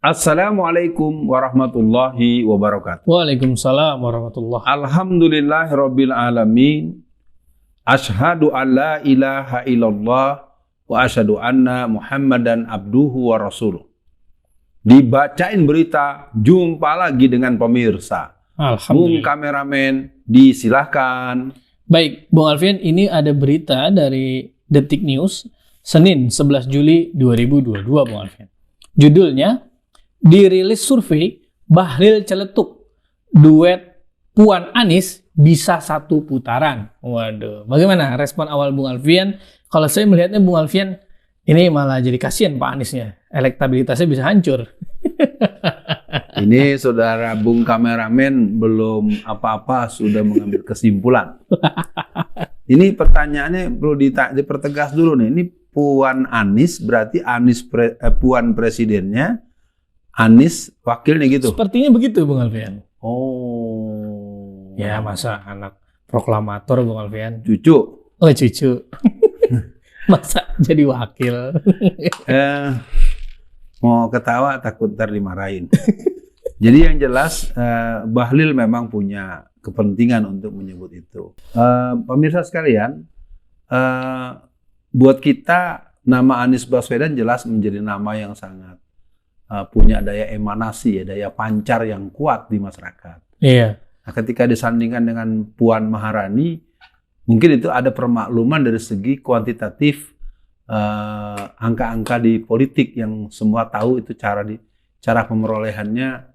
Assalamualaikum warahmatullahi wabarakatuh. Waalaikumsalam warahmatullahi. Alhamdulillahirabbil alamin. Asyhadu an la ilaha illallah wa asyhadu anna Muhammadan abduhu wa rasuluh. Dibacain berita, jumpa lagi dengan pemirsa. Bung Alhamdulillah. kameramen, disilahkan. Baik, Bung Alfian, ini ada berita dari Detik News, Senin 11 Juli 2022, Bung Alfian. Judulnya, dirilis survei Bahlil Celetuk, duet Puan Anies bisa satu putaran. Waduh, bagaimana respon awal Bung Alfian? Kalau saya melihatnya Bung Alfian, ini malah jadi kasihan Pak Aniesnya. Elektabilitasnya bisa hancur. Ini saudara Bung kameramen belum apa-apa sudah mengambil kesimpulan. Ini pertanyaannya perlu dipertegas dulu nih. Ini Puan Anies berarti Puan presidennya, Anies wakilnya gitu. Sepertinya begitu Bung Alfian. Oh. Ya masa anak proklamator Bung Alfian. Cucu. Oh cucu. Masa jadi wakil. Mau ketawa takut ntar dimarahin. Jadi yang jelas Bahlil memang punya kepentingan untuk menyebut itu. Pemirsa sekalian, buat kita nama Anies Baswedan jelas menjadi nama yang sangat punya daya emanasi, ya, daya pancar yang kuat di masyarakat. Iya. Nah, ketika disandingkan dengan Puan Maharani, mungkin itu ada permakluman dari segi kuantitatif angka-angka di politik yang semua tahu itu cara pemerolehannya.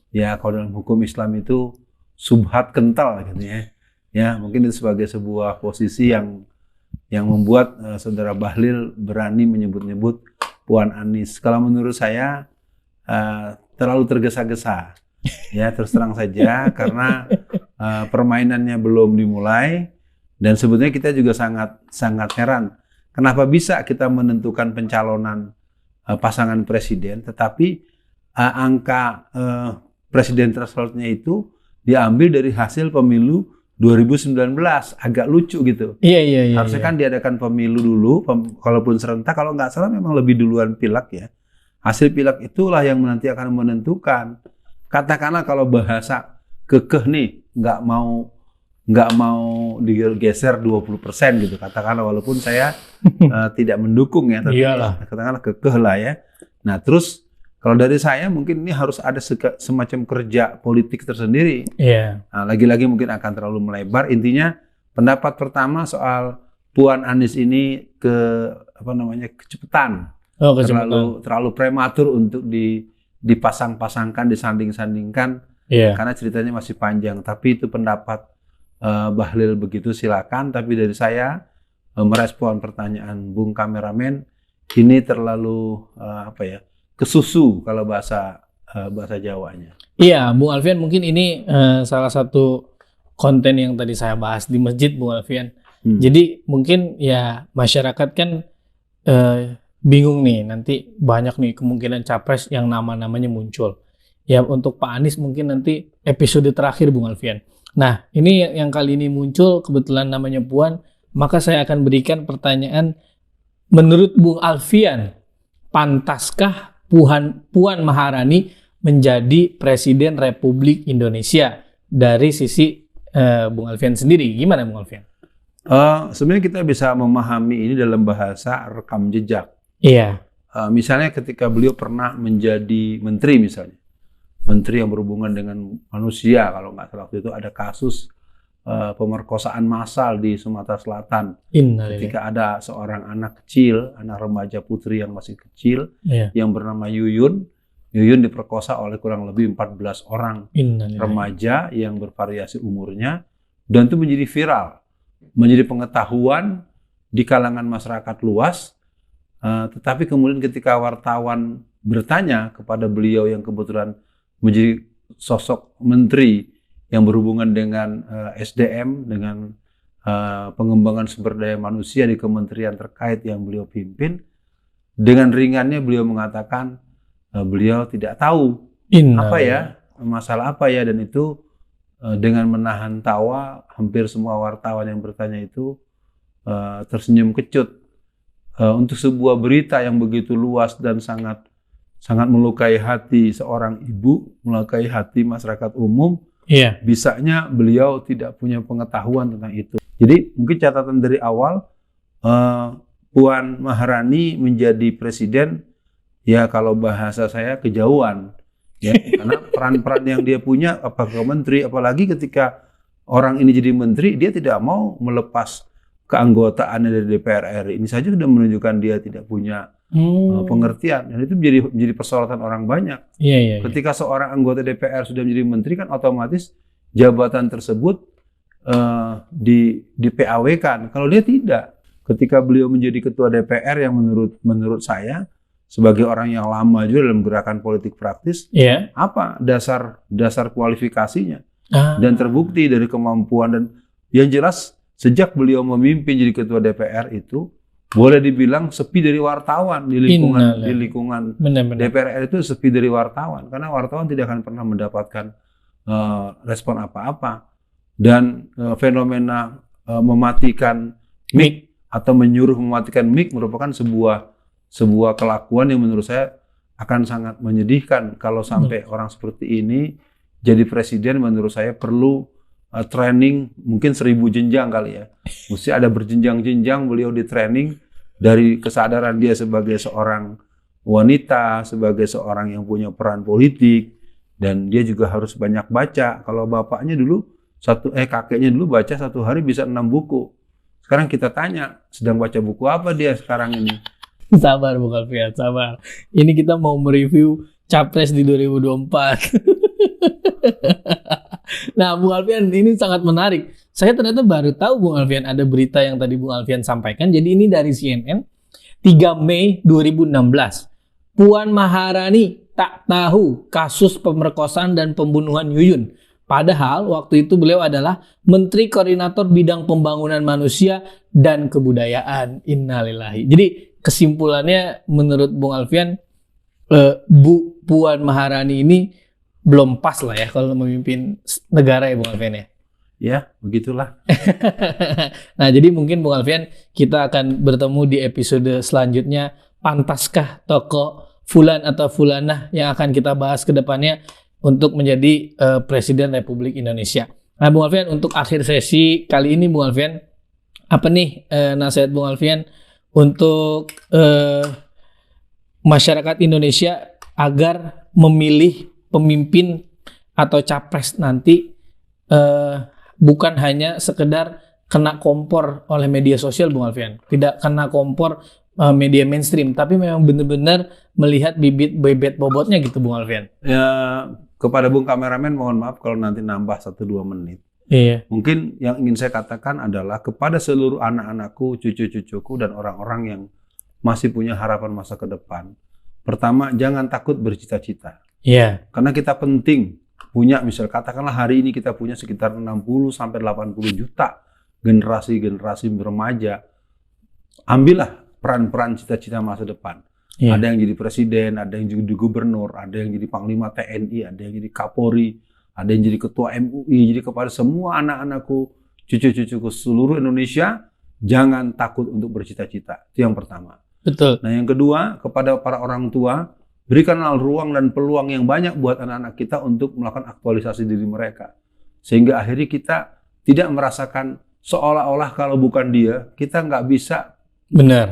Ya, kalau dalam hukum Islam itu subhat kental gitu ya. Ya, mungkin itu sebagai sebuah posisi yang membuat saudara Bahlil berani menyebut-nyebut Puan Anies. Kalau menurut saya terlalu tergesa-gesa. Ya, terus terang saja karena permainannya belum dimulai dan sebetulnya kita juga sangat heran kenapa bisa kita menentukan pencalonan pasangan presiden tetapi angka presiden threshold-nya itu diambil dari hasil pemilu 2019, agak lucu gitu. Iya. Harusnya kan diadakan pemilu dulu, kalaupun serentak, kalau nggak salah memang lebih duluan pilek ya. Hasil pilek itulah yang nanti akan menentukan. Katakanlah kalau bahasa kekeh nih, nggak mau digeser 20% gitu. Katakanlah walaupun saya tidak mendukung ya, tapi katakanlah kekeh lah ya. Nah terus kalau dari saya mungkin ini harus ada semacam kerja politik tersendiri. Iya. Nah, lagi-lagi mungkin akan terlalu melebar. Intinya pendapat pertama soal Puan Anies ini kecepatan. Terlalu prematur untuk dipasang-pasangkan, disanding-sandingkan. Iya. Karena ceritanya masih panjang. Tapi itu pendapat Bahlil begitu, silakan. Tapi dari saya merespon pertanyaan Bung kameramen ini terlalu kesusu kalau bahasa Jawanya. Iya, Bung Alfian, mungkin ini salah satu konten yang tadi saya bahas di masjid, Bung Alfian. Jadi mungkin ya masyarakat kan bingung nih, nanti banyak nih kemungkinan capres yang nama-namanya muncul. Ya untuk Pak Anies mungkin nanti episode terakhir Bung Alfian. Nah ini yang kali ini muncul kebetulan namanya Puan, maka saya akan berikan pertanyaan, menurut Bung Alfian, pantaskah Puan Maharani menjadi Presiden Republik Indonesia? Dari sisi Bung Alfian sendiri, gimana Bung Alfian? Sebenarnya kita bisa memahami ini dalam bahasa rekam jejak. Iya. Misalnya ketika beliau pernah menjadi menteri misalnya. Menteri yang berhubungan dengan manusia, kalau nggak salah waktu itu ada kasus pemerkosaan massal di Sumatera Selatan. Ketika ada seorang anak kecil, anak remaja putri yang masih kecil, yang bernama Yuyun diperkosa oleh kurang lebih 14 orang remaja yang bervariasi umurnya, dan itu menjadi viral, menjadi pengetahuan di kalangan masyarakat luas. Tetapi kemudian ketika wartawan bertanya kepada beliau yang kebetulan menjadi sosok menteri yang berhubungan dengan SDM, dengan pengembangan sumber daya manusia di kementerian terkait yang beliau pimpin, dengan ringannya beliau mengatakan beliau tidak tahu masalah apa ya, dan itu dengan menahan tawa, hampir semua wartawan yang bertanya itu tersenyum kecut. Untuk sebuah berita yang begitu luas dan sangat sangat melukai hati seorang ibu, melukai hati masyarakat umum. Iya. Bisanya beliau tidak punya pengetahuan tentang itu. Jadi mungkin catatan dari awal, Puan Maharani menjadi presiden, ya kalau bahasa saya kejauhan, ya karena peran-peran yang dia punya, apakah menteri, apalagi ketika orang ini jadi menteri, dia tidak mau melepas keanggotaannya dari DPR RI. Ini saja sudah menunjukkan dia tidak punya pengertian, dan itu menjadi persoalan orang banyak. Iya. Ketika seorang anggota DPR sudah menjadi menteri, kan otomatis jabatan tersebut di PAW-kan. Kalau dia tidak, ketika beliau menjadi ketua DPR yang menurut saya sebagai orang yang lama juga dalam gerakan politik praktis, apa dasar kualifikasinya? Dan terbukti dari kemampuan, dan yang jelas sejak beliau memimpin jadi ketua DPR itu boleh dibilang sepi dari wartawan di lingkungan DPR itu, sepi dari wartawan karena wartawan tidak akan pernah mendapatkan respon apa-apa, dan fenomena mematikan mic atau menyuruh mematikan mic merupakan sebuah kelakuan yang menurut saya akan sangat menyedihkan. Kalau sampai orang seperti ini jadi presiden, menurut saya perlu training mungkin 1000 jenjang kali ya. Mesti ada berjenjang-jenjang beliau di training, dari kesadaran dia sebagai seorang wanita, sebagai seorang yang punya peran politik, dan dia juga harus banyak baca. Kalau bapaknya dulu kakeknya dulu baca satu hari bisa 6 buku. Sekarang kita tanya, sedang baca buku apa dia sekarang ini? Sabar Bung Alfian, sabar. Ini kita mau mereview Capres di 2024. Nah, Bung Alfian, ini sangat menarik. Saya ternyata baru tahu, Bung Alfian, ada berita yang tadi Bung Alfian sampaikan. Jadi ini dari CNN, 3 Mei 2016. Puan Maharani tak tahu kasus pemerkosaan dan pembunuhan Yuyun. Padahal waktu itu beliau adalah Menteri Koordinator Bidang Pembangunan Manusia dan Kebudayaan. Innalillahi. Jadi kesimpulannya menurut Bung Alfian, Bu Puan Maharani ini belum pas lah ya kalau memimpin negara ya Bung Alfian ya. Ya, begitulah. Nah, jadi mungkin Bung Alfian kita akan bertemu di episode selanjutnya. Pantaskah tokoh Fulan atau Fulanah yang akan kita bahas ke depannya untuk menjadi Presiden Republik Indonesia. Nah, Bung Alfian, untuk akhir sesi kali ini Bung Alfian, apa nih nasihat Bung Alfian untuk masyarakat Indonesia agar memilih pemimpin atau capres nanti bukan hanya sekedar kena kompor oleh media sosial Bung Alfian, tidak kena kompor media mainstream, tapi memang benar-benar melihat bibit bobotnya gitu Bung Alfian. Ya, kepada Bung kameramen mohon maaf kalau nanti nambah 1-2 menit. Iya. Mungkin yang ingin saya katakan adalah kepada seluruh anak-anakku, cucu-cucuku, dan orang-orang yang masih punya harapan masa ke depan. Pertama, jangan takut bercita-cita. Iya. Karena kita penting punya, misal katakanlah hari ini kita punya sekitar 60 sampai 80 juta generasi remaja. Ambillah peran-peran cita-cita masa depan. Yeah. Ada yang jadi presiden, ada yang jadi gubernur, ada yang jadi panglima TNI, ada yang jadi Kapolri, ada yang jadi ketua MUI. Jadi kepada semua anak-anakku, cucu-cucuku seluruh Indonesia, jangan takut untuk bercita-cita. Itu yang pertama. Betul. Nah, yang kedua, kepada para orang tua, berikanlah ruang dan peluang yang banyak buat anak-anak kita untuk melakukan aktualisasi diri mereka. Sehingga akhirnya kita tidak merasakan seolah-olah kalau bukan dia, kita nggak bisa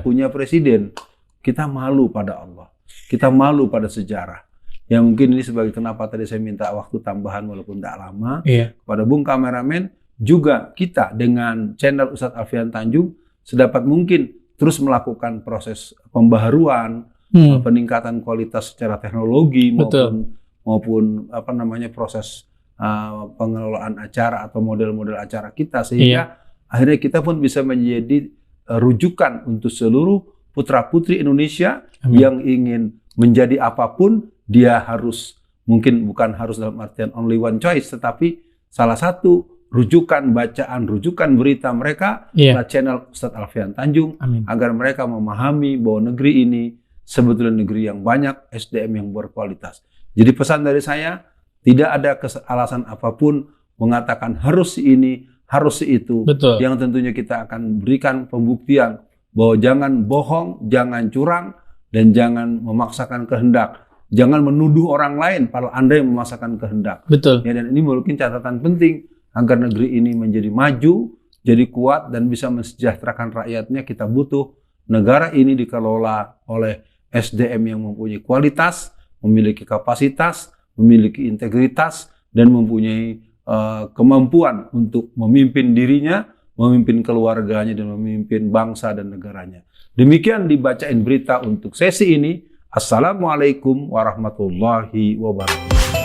punya presiden. Kita malu pada Allah. Kita malu pada sejarah. Ya mungkin ini sebagai kenapa tadi saya minta waktu tambahan walaupun tidak lama. Iya. Kepada Bung kameramen, juga kita dengan channel Ustadz Alfian Tanjung sedapat mungkin terus melakukan proses pembaharuan, peningkatan kualitas secara teknologi maupun proses pengelolaan acara atau model-model acara kita, sehingga akhirnya kita pun bisa menjadi rujukan untuk seluruh putra-putri Indonesia. Amin. Yang ingin menjadi apapun, dia harus, mungkin bukan harus dalam artian only one choice, tetapi salah satu rujukan bacaan, rujukan berita mereka adalah channel Ustadz Alfian Tanjung. Amin. Agar mereka memahami bahwa negeri ini sebetulnya negeri yang banyak SDM yang berkualitas. Jadi pesan dari saya, tidak ada alasan apapun mengatakan harus si ini, harus si itu. Betul. Yang tentunya kita akan berikan pembuktian bahwa jangan bohong, jangan curang, dan jangan memaksakan kehendak. Jangan menuduh orang lain padahal Anda yang memaksakan kehendak. Betul. Ya, dan ini mungkin catatan penting agar negeri ini menjadi maju, jadi kuat dan bisa mensejahterakan rakyatnya. Kita butuh negara ini dikelola oleh SDM yang mempunyai kualitas, memiliki kapasitas, memiliki integritas, dan mempunyai kemampuan untuk memimpin dirinya, memimpin keluarganya, dan memimpin bangsa dan negaranya. Demikian dibacain berita untuk sesi ini. Assalamualaikum warahmatullahi wabarakatuh.